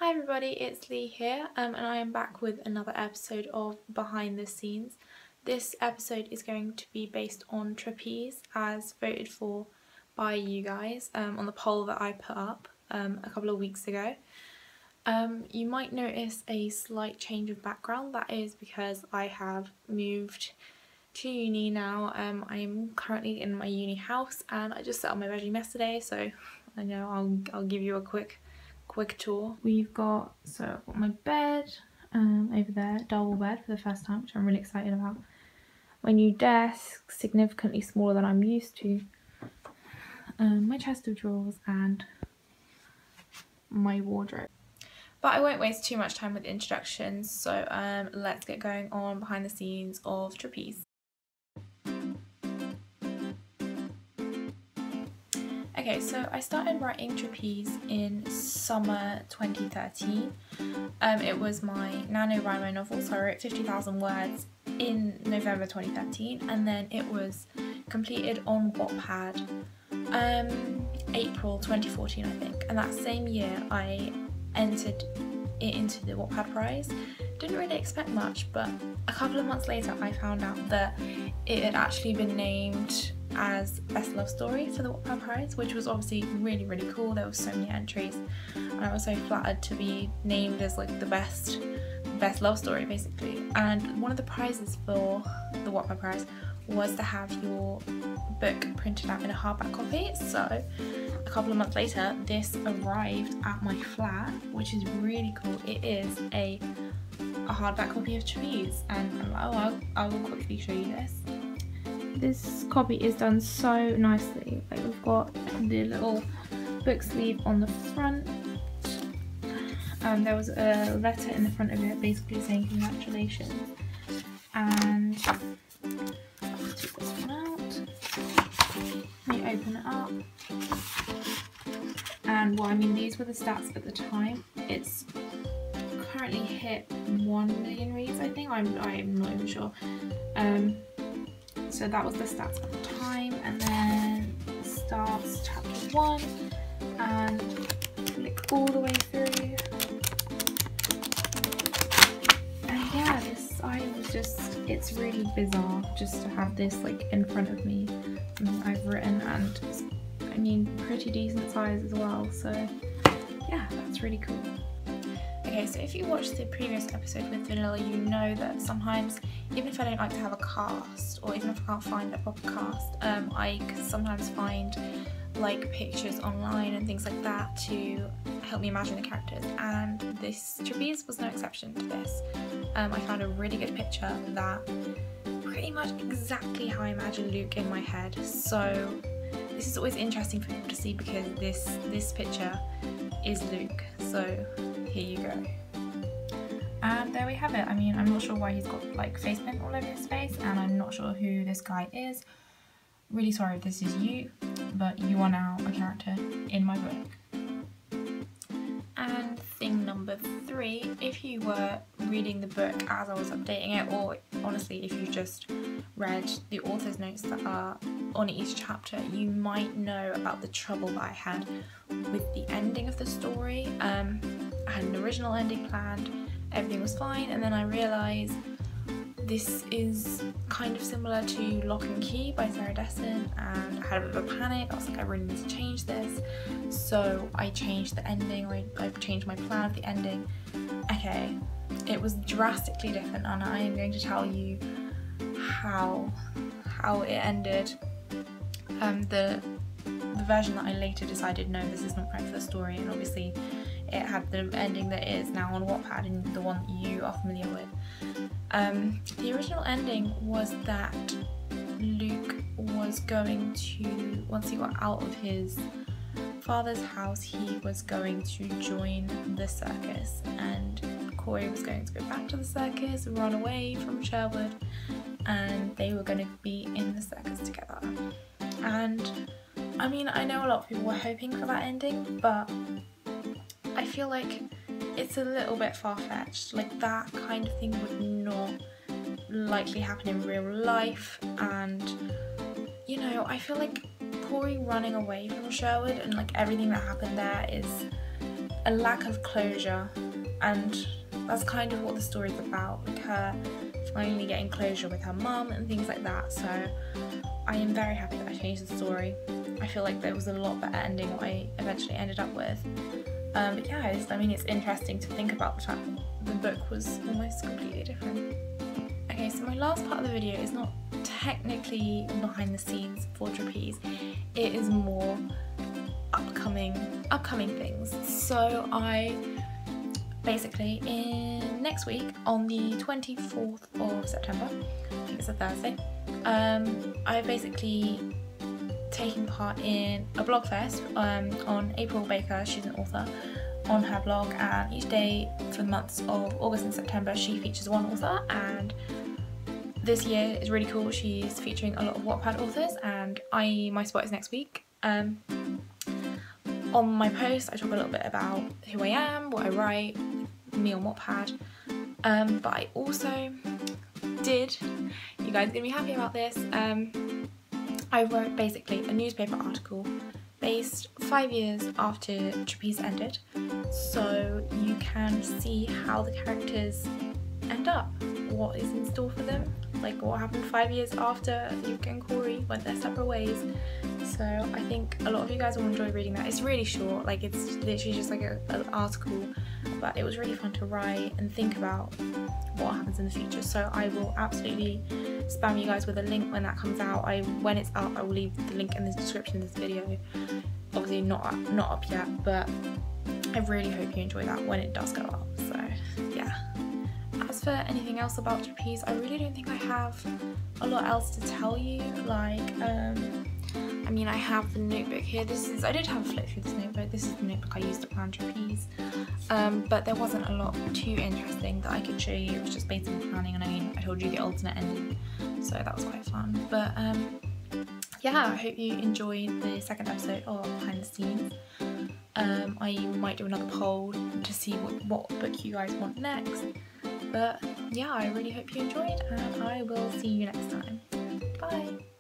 Hi everybody, it's Lee here and I am back with another episode of Behind the Scenes. This episode is going to be based on trapeze as voted for by you guys on the poll that I put up a couple of weeks ago. You might notice a slight change of background. That is because I have moved to uni now. I am currently in my uni house and I just set up my bedroom yesterday, so I know I'll give you a quick tour. I've got my bed over there, double bed for the first time, which I'm really excited about. My new desk, significantly smaller than I'm used to. My chest of drawers and my wardrobe. But I won't waste too much time with introductions, so let's get going on behind the scenes of trapeze. Okay, so I started writing trapeze in summer 2013. It was my NaNoWriMo novel, so I wrote 50,000 words in November 2013, and then it was completed on Wattpad April 2014, I think. And that same year I entered it into the Wattpad prize. Didn't really expect much, but a couple of months later I found out that it had actually been named as Best Love Story for the Wattpad prize, which was obviously really cool. There were so many entries and I was so flattered to be named as like the best love story basically. And one of the prizes for the Wattpad prize was to have your book printed out in a hardback copy. So a couple of months later this arrived at my flat, which is really cool. It is a hardback copy of Trapeze, and I will quickly show you this. This copy is done so nicely. Like, we've got the little book sleeve on the front. There was a letter in the front of it basically saying congratulations. And let's take this one out. Let me open it up. And well, I mean, these were the stats at the time. It's currently hit 1 million reads, I think. I'm not even sure. So that was the stats at the time, and then it starts chapter 1 and click all the way through. And yeah, it's really bizarre just to have this like in front of me. I've written, and it's, I mean, pretty decent size as well, so yeah, that's really cool. Okay, so if you watched the previous episode with Vanilla, you know that sometimes, even if I don't like to have a cast, or even if I can't find a proper cast, I can sometimes find like pictures online and things like that to help me imagine the characters, and this trapeze was no exception to this. I found a really good picture that pretty much exactly how I imagine Luke in my head, so this is always interesting for people to see because this picture is Luke, so here you go. And there we have it. I mean, I'm not sure why he's got like face paint all over his face, and I'm not sure who this guy is. Really sorry if this is you, but you are now a character in my book. And thing number 3, if you were reading the book as I was updating it, or honestly if you just read the author's notes that are on each chapter, you might know about the trouble that I had with the ending of the story. I had an original ending planned, everything was fine, and then I realised this is kind of similar to Lock and Key by Sarah Dessen, and I had a bit of a panic. I was like, I really need to change this, so I changed the ending. I changed my plan of the ending. Okay, it was drastically different, and I am going to tell you how it ended. The version that I later decided, no, this is not right for the story, and obviously it had the ending that is now on Wattpad and the one that you are familiar with. The original ending was that Luke was going to, once he got out of his father's house, he was going to join the circus, and Corey was going to go back to the circus, run away from Sherwood, and they were going to be in the circus together. And I mean, I know a lot of people were hoping for that ending, but I feel like it's a little bit far-fetched. Like, that kind of thing would not likely happen in real life, and you know, I feel like Corey running away from Sherwood and like everything that happened there is a lack of closure, and that's kind of what the story's about, like her finally getting closure with her mum and things like that. So I am very happy that I changed the story. I feel like there was a lot better ending what I eventually ended up with. But yeah, I mean, it's interesting to think about the fact that the book was almost completely different. Okay, so my last part of the video is not technically behind the scenes for Trapeze. It is more upcoming things. So I basically, next week on the 24th of September, I think it's a Thursday, I've basically taken part in a blog fest on April Baker. She's an author, on her blog, and each day for the months of August and September she features one author, and this year is really cool. She's featuring a lot of Wattpad authors, and my spot is next week. On my post I talk a little bit about who I am, what I write, me on Wattpad, but I also did, you guys are going to be happy about this, I wrote basically a newspaper article based 5 years after Trapeze ended, so you can see how the characters end up, what is in store for them, like what happened 5 years after Luke and Corey went their separate ways. So I think a lot of you guys will enjoy reading that. It's really short, like it's literally just like an article, but it was really fun to write and think about what happens in the future. So I will absolutely spam you guys with a link when that comes out. When it's up, I will leave the link in the description of this video. Obviously not up yet, but I really hope you enjoy that when it does go up. So yeah. As for anything else about Trapeze, I really don't think I have a lot else to tell you. Like, I mean, I have the notebook here. I did have a flip through this notebook. This is the notebook I used to plan Trapeze. But there wasn't a lot too interesting that I could show you. It was just based on planning, and I told you the alternate ending, so that was quite fun. But yeah, I hope you enjoyed the second episode of Behind the Scenes. I might do another poll to see what book you guys want next. But yeah, I really hope you enjoyed, and I will see you next time. Bye!